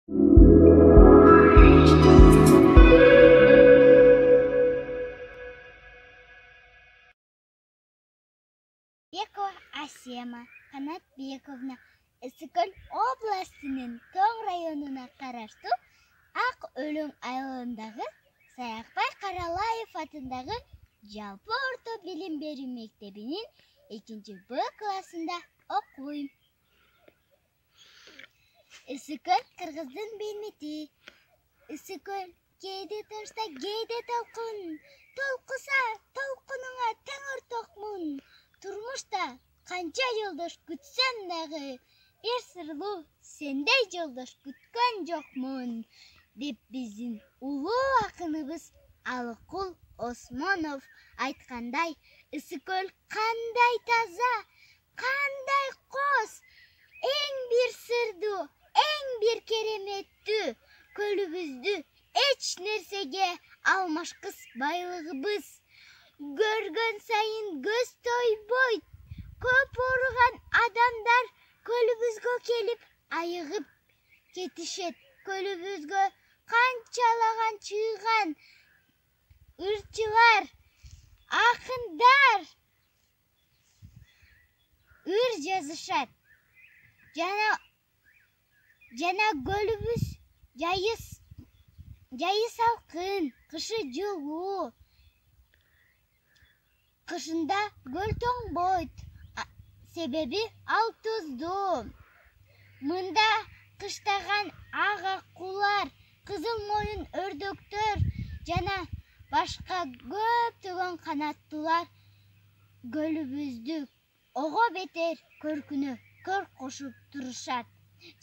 Бекова Асема Канатбековна Ысыкөл областынын Тоң районуна караштуу Ак Өлөң айылындагы Саякбай Каралаев атындагы жалпы орто билим берүү мектебинин 2-Б классында окуйм. Ысыкөл кыргыздын бейнети. Ысыкөл кээде тынчта, кээде толкун. Толкуса толкунуңа тең ортокмун. Турмушта канча жолдош күтсөм дагы, бир сырлуу сендей жолдош күткөн жокмун, деп биздин улуу акыныбыз Алыкул Осмонов айткандай, Ысыкөл кандай таза, кандай коз, эң бир сырдуу, эң бир кереметтүү көлүбүздү эч нерсеге алмашкыс байлыгыбыз. Көргөн сайын көз тойбойт. Көп ооруган адамдар көлүбүзгө келип айыгып кетишет. Көлүбүзгө канчалаган чыйган ырчылар, акындар ыр жазышат. Жана көлүбүз жайы салкын, кышы жылуу. Кышында көл тоңбойт, себеби ал туздуу. Мында кыштаган ак акулар, кызыл моюн өрдөктөр жана башка көптөгөн канаттуулар көлүбүздү ого бетер көркүнө көр кошуп турушат.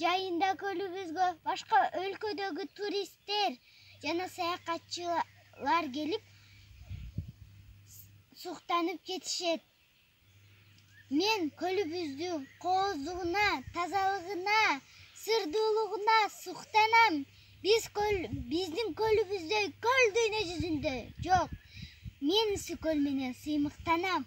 Жайында көлүбүзгө башка өлкөдөгү туристтер жана саякатчылар келип суктанып кетишет. Мен көлүбүздүн кооздугуна, тазалыгына, сырдуулугуна суктанам. Биздин көлүбүздөй көл дүйнө жүзүндө жок. Мен Ысыкөл менен сыймыктанам.